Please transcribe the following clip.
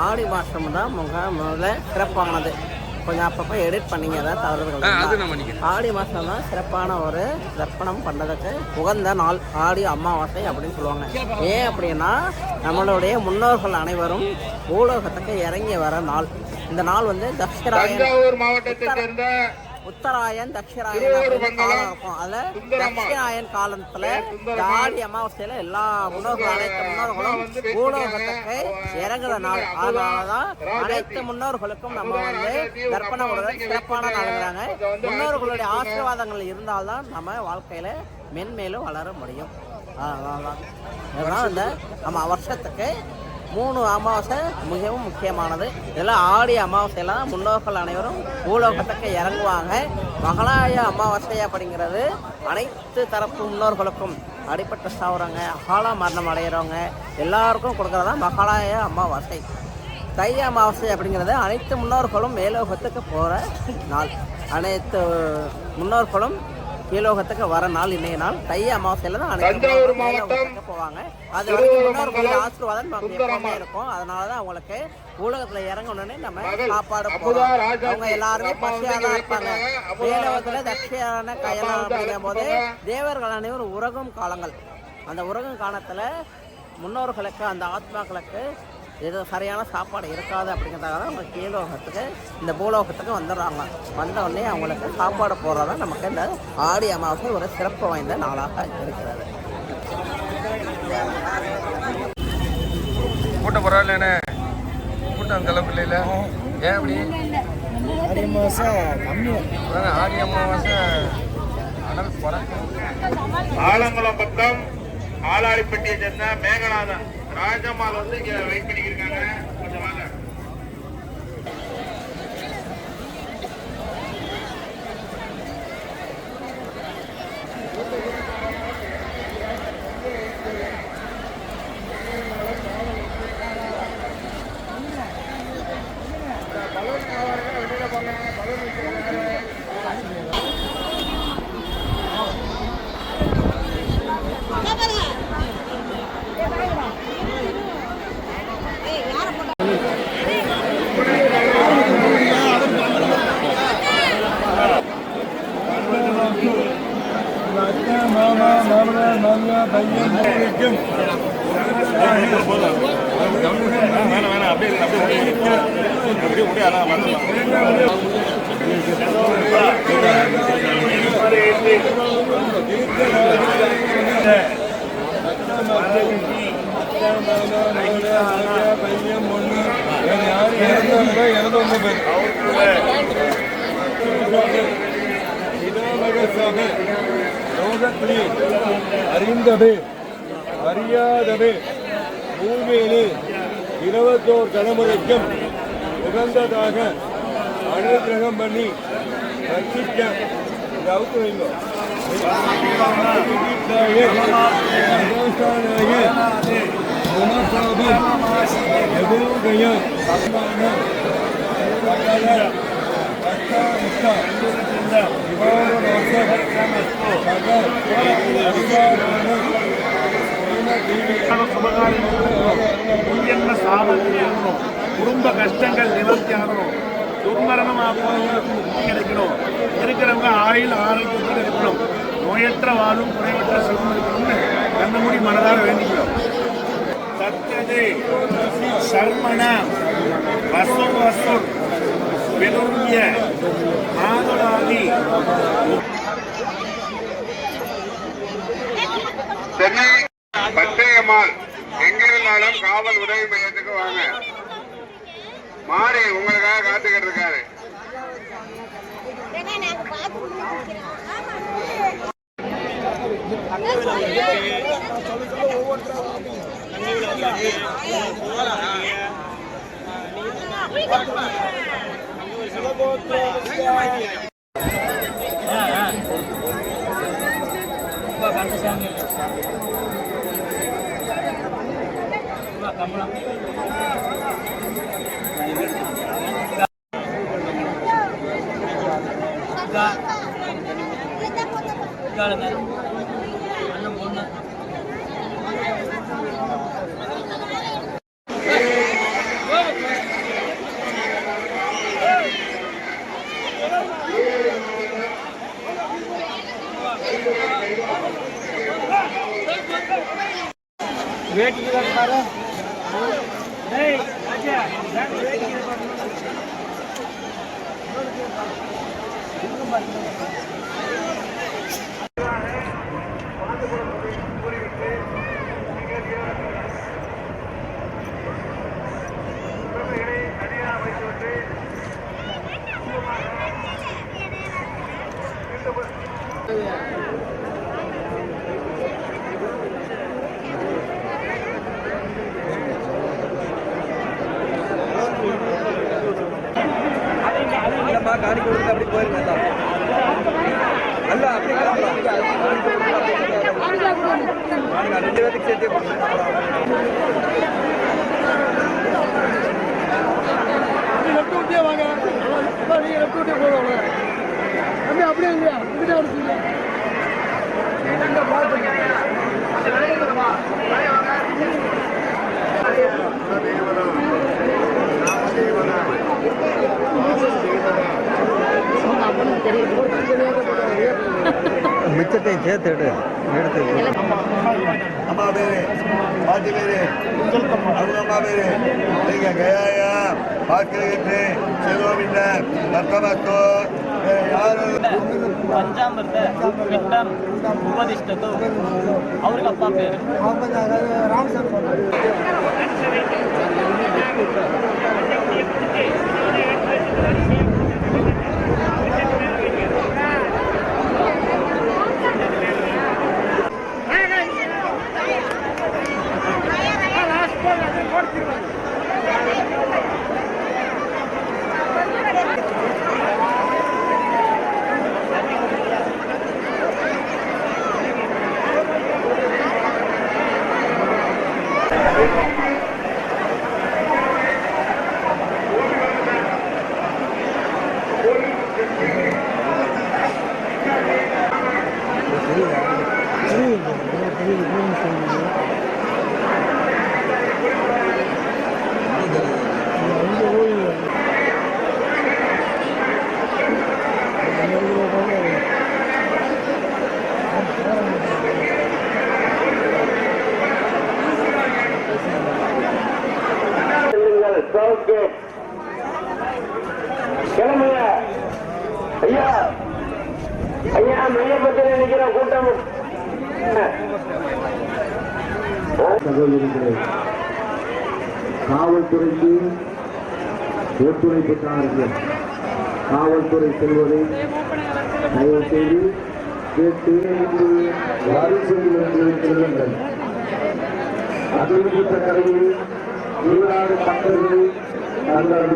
ஆடி மாதம் தான் முதல்ல சிறப்பானது. கொஞ்சம் அப்பப்போ எடிட் பண்ணிங்க தான் தவறுகள். ஆடி மாதம் தான் சிறப்பான ஒரு தர்ப்பணம் பண்ணுறதுக்கு உகந்த நாள் ஆடி அமாவாசை அப்படின்னு சொல்லுவாங்க. ஏன் அப்படின்னா நம்மளுடைய முன்னோர்கள் அனைவரும் பூலோகத்துக்கு இறங்கி வர நாள். இந்த நாள் வந்து தஞ்சாவூர் மாவட்டத்தை சேர்ந்த உத்தராயன் தட்சிணாயன் காலம் இருக்கும். அதில் தட்சிணாயன் காலத்தில் ஆடி அமாவாசையில் எல்லா முன்னோர்களும் அனைத்து முன்னோர்களும் பூலோகத்துக்கு இறங்குற நாள். அதனால தான் அனைத்து முன்னோர்களுக்கும் நம்ம வந்து தர்ப்பணம் கொடுக்க சிறப்பான நாளுங்கிறாங்க. முன்னோர்களுடைய ஆசீர்வாதங்கள் இருந்தால்தான் நம்ம வாழ்க்கையில் மென்மேலும் வளர முடியும். அதனால இந்த நம்ம வருஷத்துக்கு 3 அமாவாசை மிகவும் முக்கியமானது. இதெல்லாம் ஆடி அமாவாசையெல்லாம் முன்னோர்கள் அனைவரும் பூலோகத்துக்கு இறங்குவாங்க. மகாலய அமாவாசை அப்படிங்கிறது அனைத்து தரப்பு முன்னோர்களுக்கும் அடிப்பட்ட சாவுறவங்க அகால மரணம் அடைகிறவங்க எல்லாருக்கும் கொடுக்குறதா மகாலய அமாவாசை. தை அமாவாசை அப்படிங்கிறது அனைத்து முன்னோர்களும் மேலோகத்துக்கு போகிற நாள். அனைத்து முன்னோர்களும் கீழோகத்துக்கு வர நாள் இன்னைய நாள். தை அமாவாசையில தான் அனைத்து போவாங்க. அது முன்னோர்களுடைய ஆசீர்வாதம் எப்பவுமே இருக்கும். அதனாலதான் அவங்களுக்கு உலகத்துல இறங்கணும்னு நம்ம சாப்பாடு போடுறோம். அவங்க எல்லாருமே பசியாக தான் இருப்பாங்க. மேலோகத்துல தட்சிணாயன கையெல்லாம் அப்படிங்கும் போது தேவர்கள் அனைவரும் உறகும் காலங்கள். அந்த உறகும் காலத்துல முன்னோர்களுக்கு அந்த ஆத்மாக்களுக்கு இது சரியான சாப்பாடு இருக்காது அப்படிங்கிறதால அவங்க கீழோகத்துக்கு இந்த பூலோகத்துக்கு வந்துடுறாங்க. வந்த உடனே அவங்களுக்கு சாப்பாடு போடுறதா நமக்கு இந்த ஆடி அமாவாசை ஒரு சிறப்பு வாய்ந்த நாளாக இருக்கிறது. கூட்டம் பரவாயில்ல, கூட்டம் அந்த அளவுக்கு இல்லை. ஏன் அப்படி? ஆடி அமாவாசை கம்மி. ஆடி அமாவாசை அனல் பறக்கும். ஆலங்குளம் பக்கம் ஆளாடிப்பட்டியை சேர்ந்த மேகநாதன் ராஜம்மாள் வந்து இங்க வெயிட் பண்ணிக்கிருக்காங்க. கொஞ்சம் வாங்க. அறிந்தது அறியாதது பூமியிலே 21 தலைமுறைக்கும் உகந்ததாக அனுகிரகம் பண்ணி ரட்சிக்க அவுத்து வைங்க. குடும்ப கஷ்டங்கள் நிவர்த்தி ஆகணும். துர்மரணம் ஆகுவதற்கு முக்தி கிடைக்கணும். இருக்கிறவங்க ஆயுள் ஆரோக்கியத்தில் இருக்கணும். நோயற்ற வாழும் குறைவற்ற செல்வம் இருக்கணும்னு கண்ணமூடி மனதார வேண்டிக்கிறோம். சத்தது சர்மண வசுர் வசுர் விரும்பிய ஆதலாதி சென்னை பச்சையம்மாள் எங்க இருந்தாலும் காவல் உதவி மையத்துக்கு வாங்க. மாறி உங்களுக்காக காத்துக்கிட்டு இருக்காரு. காணி கொடுத்து அப்படி போயிருங்க அல்ல அப்படி 2 பேருக்கு சேர்த்தே லெஃப்ட் வாங்க நீங்க லெஃப்ட் விட்டே போதும் அப்படியே இல்லையா இங்கிட்ட இருக்குங்க மிச்சத்தையும் சேர்த்து எடுத்து அம்மா பேரு பாட்டி பேரு அவங்க அம்மா பேரு நீங்க கயாயா பாக்கிரகிட்டு செலோவில்ல நர்த்தமத்தோ யாரு ಪಂಚಾಮೃತ ಪಿಟ್ಟಂ ಉಪದಿಷ್ಟತು ಅವ್ರಿಗೆ ಅಪ್ಪ பேரு கிளம்புங்க ஐயா ஐயா மையப்பத்தில் நிற்கிற கூட்டம் சகோதரிகளே, காவல்துறைக்கு ஒத்துழைப்புக்காரர்கள் காவல்துறை செல்வதை தயவு செய்து கேட்டு வரிசையில் செல்லுங்கள். அறிவிக்கப்பட்ட கரையில் ஈராடு மக்கள் தங்கள்